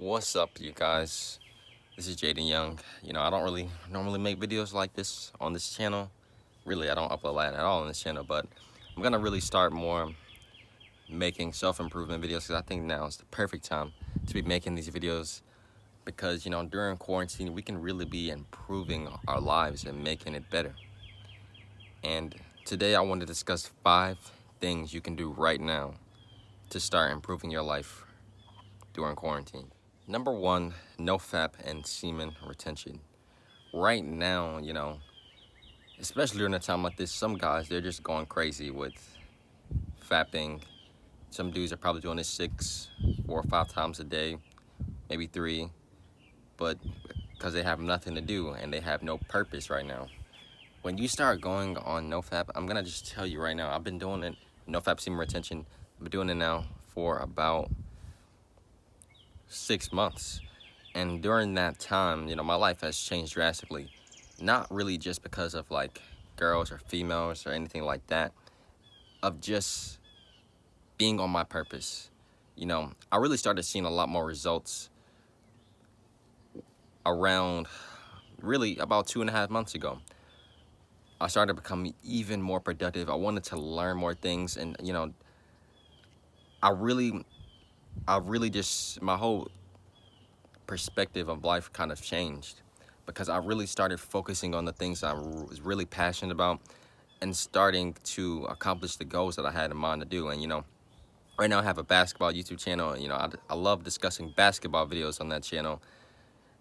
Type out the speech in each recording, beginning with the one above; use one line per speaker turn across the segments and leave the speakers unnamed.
What's up, you guys? This is Jaden Young. I don't really normally make videos like this on this channel. Really, I don't upload that at all on this channel, but I'm gonna really start more making self-improvement videos because I think now is the perfect time to be making these videos because, during quarantine, we can really be improving our lives and making it better. And today I want to discuss 5 things you can do right now to start improving your life during quarantine. Number 1, NoFap and semen retention. Right now, especially during a time like this, some guys, they're just going crazy with fapping. Some dudes are probably doing this 4 or 5 times a day, maybe 3, but because they have nothing to do and they have no purpose right now. When you start going on NoFap, I'm gonna just tell you right now, I've been doing it, NoFap semen retention, I've been doing it now for about 6 months. And during that time, my life has changed drastically. Not really just because of like girls or females or anything like that, of just being on my purpose. I really started seeing a lot more results around really about 2.5 months ago. I started becoming even more productive. I wanted to learn more things, and I really just, my whole perspective of life kind of changed because I really started focusing on the things I was really passionate about and starting to accomplish the goals that I had in mind to do. And right now I have a basketball YouTube channel, and I love discussing basketball videos on that channel.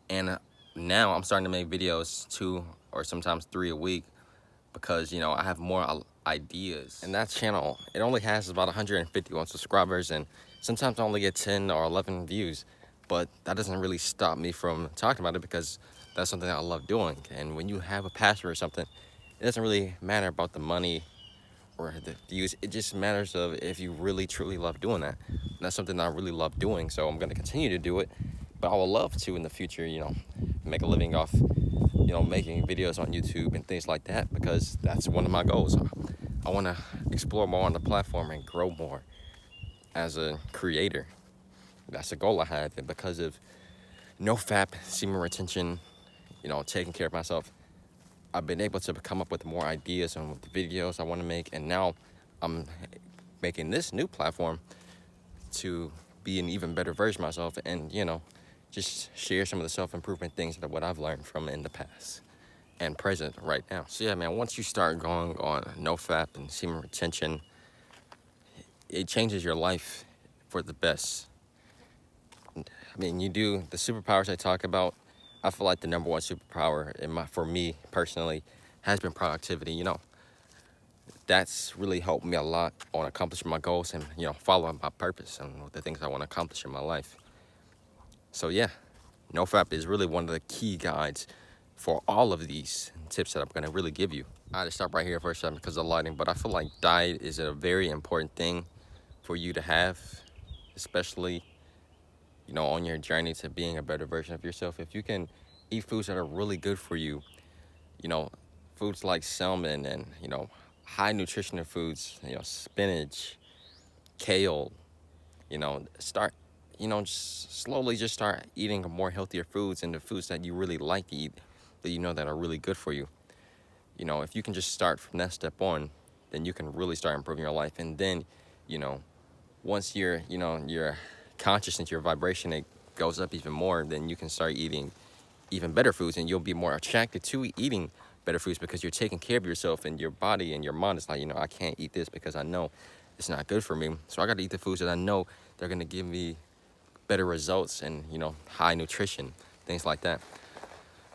And now I'm starting to make videos 2 or sometimes 3 a week because I have more ideas. And that channel, it only has about 151 subscribers, and sometimes I only get 10 or 11 views, but that doesn't really stop me from talking about it because that's something that I love doing. And when you have a passion for something, it doesn't really matter about the money or the views. It just matters of if you really truly love doing that. And that's something that I really love doing, so I'm going to continue to do it. But I would love to in the future, make a living off making videos on YouTube and things like that, because that's one of my goals. I want to explore more on the platform and grow more as a creator. That's a goal I have, and because of NoFap, semen retention, taking care of myself, I've been able to come up with more ideas on the videos I want to make, and now I'm making this new platform to be an even better version of myself and, just share some of the self-improvement things that what I've learned from in the past and present right now. So yeah, man, once you start going on NoFap and semen retention, it changes your life for the best. I mean, you do the superpowers I talk about. I feel like the number 1 superpower for me personally has been productivity. That's really helped me a lot on accomplishing my goals and following my purpose and the things I want to accomplish in my life. So yeah, NoFap is really one of the key guides for all of these tips that I'm going to really give you. I had to stop right here for a second because of the lighting, but I feel like diet is a very important thing for you to have, especially, on your journey to being a better version of yourself. If you can eat foods that are really good for you, foods like salmon and, high nutritional foods, spinach, kale, start just slowly just start eating more healthier foods and the foods that you really like to eat that that are really good for you. If you can just start from that step on, then you can really start improving your life. And then, once your consciousness, your vibration, it goes up even more, then you can start eating even better foods, and you'll be more attracted to eating better foods because you're taking care of yourself, and your body and your mind is like, I can't eat this because I know it's not good for me. So I got to eat the foods that I know they're going to give me better results and, high nutrition, things like that.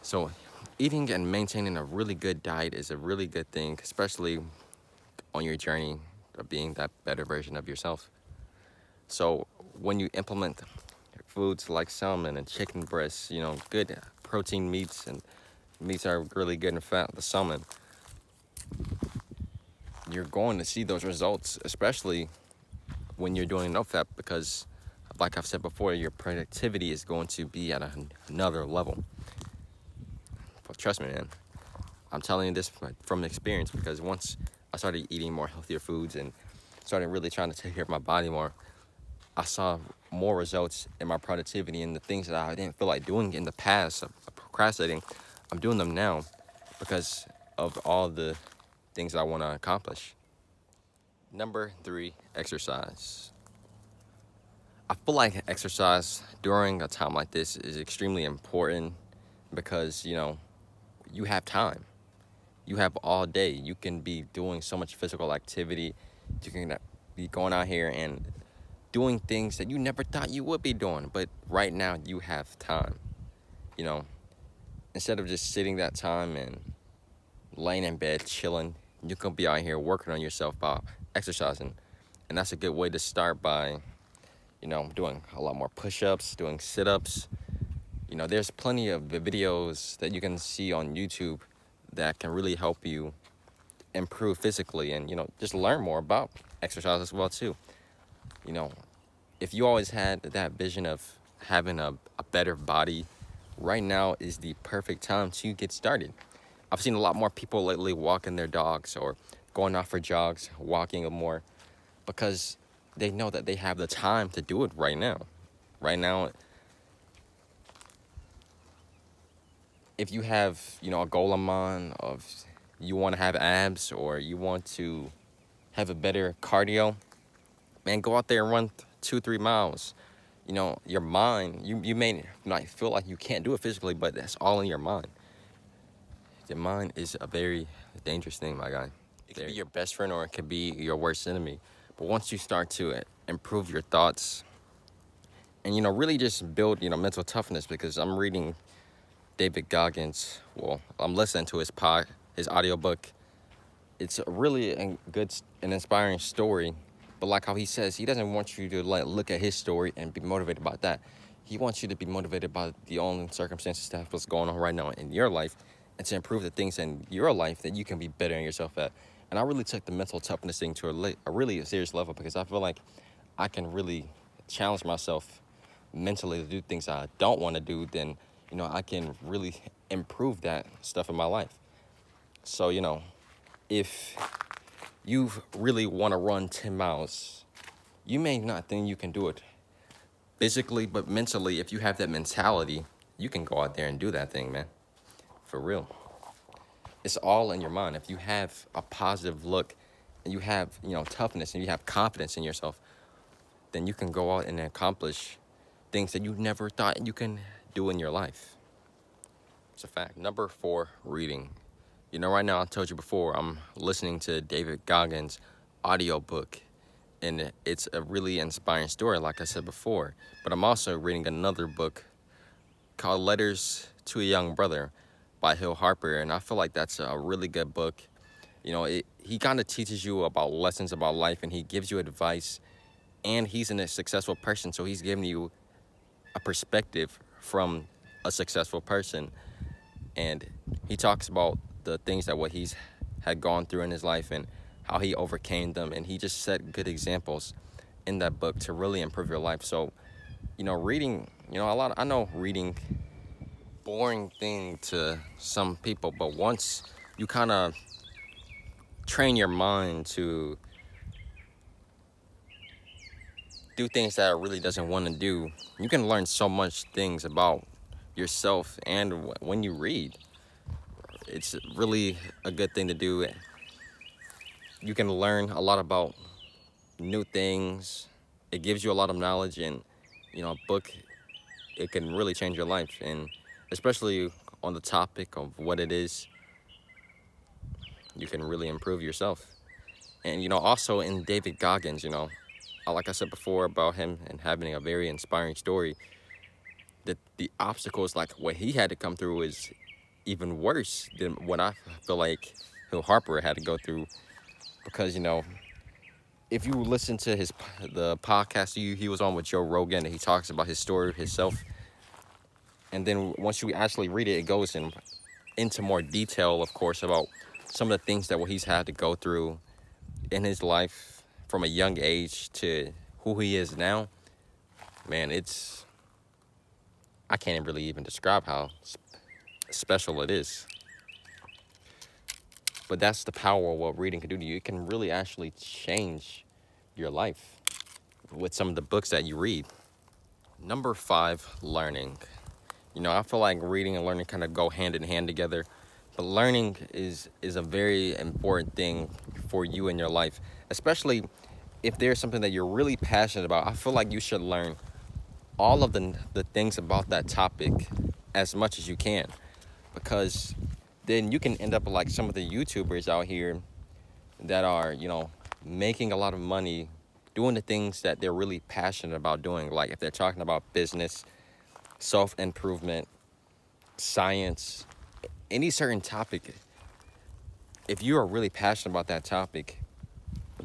So eating and maintaining a really good diet is a really good thing, especially on your journey of being that better version of yourself. So when you implement foods like salmon and chicken breasts, good protein meats, and meats are really good in fat, the salmon, you're going to see those results, especially when you're doing NoFap, because like I've said before, your productivity is going to be at another level. But trust me, man, I'm telling you this from experience, because once I started eating more healthier foods and started really trying to take care of my body more, I saw more results in my productivity and the things that I didn't feel like doing in the past, of procrastinating. I'm doing them now because of all the things that I want to accomplish. Number 3, exercise. I feel like exercise during a time like this is extremely important because, you have time. You have all day. You can be doing so much physical activity. You can be going out here and doing things that you never thought you would be doing. But right now, you have time. You know, instead of just sitting that time and laying in bed, chilling, you can be out here working on yourself by exercising. And that's a good way to start by, doing a lot more push-ups, doing sit-ups. There's plenty of videos that you can see on YouTube that can really help you improve physically and, just learn more about exercise as well too. You know, if you always had that vision of having a better body, right now is the perfect time to get started. I've seen a lot more people lately walking their dogs or going out for jogs, walking more, because they know that they have the time to do it right now. Right now, if you have, a goal in mind of you want to have abs or you want to have a better cardio, man, go out there and run 2-3 miles. Your mind, you may not feel like you can't do it physically, but that's all in your mind. Your mind is a very dangerous thing, my guy. It can be your best friend or it could be your worst enemy. But once you start to improve your thoughts and, really just build, mental toughness, because I'm reading David Goggins. Well, I'm listening to his audiobook. It's a really an inspiring story. But like how he says, he doesn't want you to look at his story and be motivated by that. He wants you to be motivated by the own circumstances that's what's going on right now in your life, and to improve the things in your life that you can be better in yourself at. And I really took the mental toughness thing to a really serious level, because I feel like I can really challenge myself mentally to do things I don't want to do. Then, I can really improve that stuff in my life. So, if you really want to run 10 miles, you may not think you can do it physically, but mentally, if you have that mentality, you can go out there and do that thing, man. For real. It's all in your mind. If you have a positive look and you have, toughness and you have confidence in yourself, then you can go out and accomplish things that you never thought you can do in your life. It's a fact. Number 4, reading. Right now, I told you before, I'm listening to David Goggins' audiobook, and it's a really inspiring story, like I said before. But I'm also reading another book called Letters to a Young Brother by Hill Harper, and I feel like that's a really good book. He kind of teaches you about lessons about life, and he gives you advice, and he's a successful person, so he's giving you a perspective from a successful person. And he talks about the things that what he's had gone through in his life and how he overcame them, and he just set good examples in that book to really improve your life. So, reading, I know reading boring thing to some people, but once you kind of train your mind to do things that it really doesn't want to do, you can learn so much things about yourself. And when you read, it's really a good thing to do. You can learn a lot about new things. It gives you a lot of knowledge, and a book, it can really change your life, and especially on the topic of what it is, you can really improve yourself. And also in David Goggins, like I said before about him and having a very inspiring story, that the obstacles like what he had to come through is even worse than what I feel like Hill Harper had to go through. Because if you listen to the podcast he was on with Joe Rogan, and he talks about his story himself, and then once you actually read it, it goes into more detail, of course, about some of the things that what he's had to go through in his life from a young age to who he is now. Man, I can't really even describe how special it is. But that's the power of what reading can do to you. It can really actually change your life. with some of the books that you read. Number 5, learning. You know, I feel like reading and learning kind of go hand in hand together, but learning is a very important thing for you in your life, especially if there's something that you're really passionate about. I feel like you should learn all of the things about that topic as much as you can, because then you can end up like some of the YouTubers out here that are, you know, making a lot of money doing the things that they're really passionate about doing. Like if they're talking about business, self-improvement, science, any certain topic, if you are really passionate about that topic,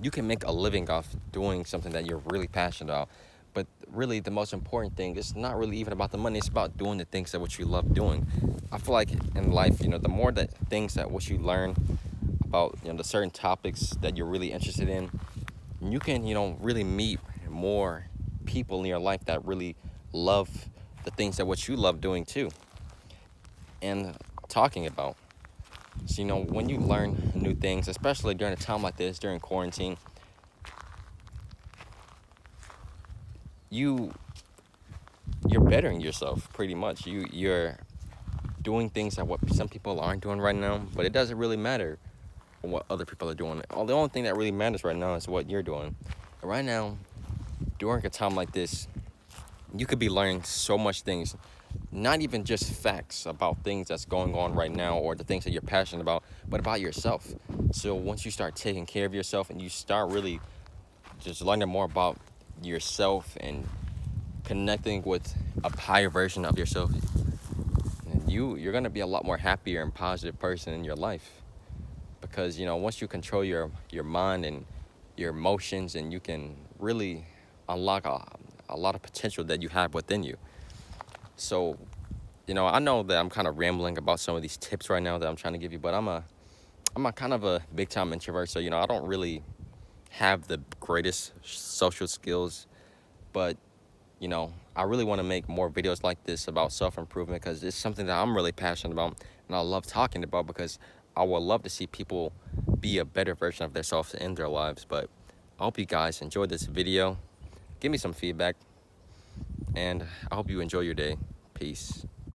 you can make a living off doing something that you're really passionate about. But really, the most important thing is not really even about the money. It's about doing the things that what you love doing. I feel like in life, you know, the more that things that what you learn about, you know, the certain topics that you're really interested in, you can, you know, really meet more people in your life that really love the things that what you love doing too and talking about. So, you know, when you learn new things, especially during a time like this, during quarantine, you you're bettering yourself pretty much. You're doing things that what some people aren't doing right now, but it doesn't really matter what other people are doing. The only thing that really matters right now is what you're doing. And right now, during a time like this, you could be learning so much things, not even just facts about things that's going on right now or the things that you're passionate about, but about yourself. So once you start taking care of yourself and you start really just learning more about yourself and connecting with a higher version of yourself, you're gonna be a lot more happier and positive person in your life. Because, you know, once you control your mind and your emotions, and you can really unlock a lot of potential that you have within you. So, you know, I know that I'm kind of rambling about some of these tips right now that I'm trying to give you, but I'm a kind of a big time introvert, so, you know, I don't really have the greatest social skills, but, you know, I really want to make more videos like this about self-improvement, because it's something that I'm really passionate about and I love talking about, because I would love to see people be a better version of themselves in their lives. But I hope you guys enjoyed this video. Give me some feedback, and I hope you enjoy your day. Peace.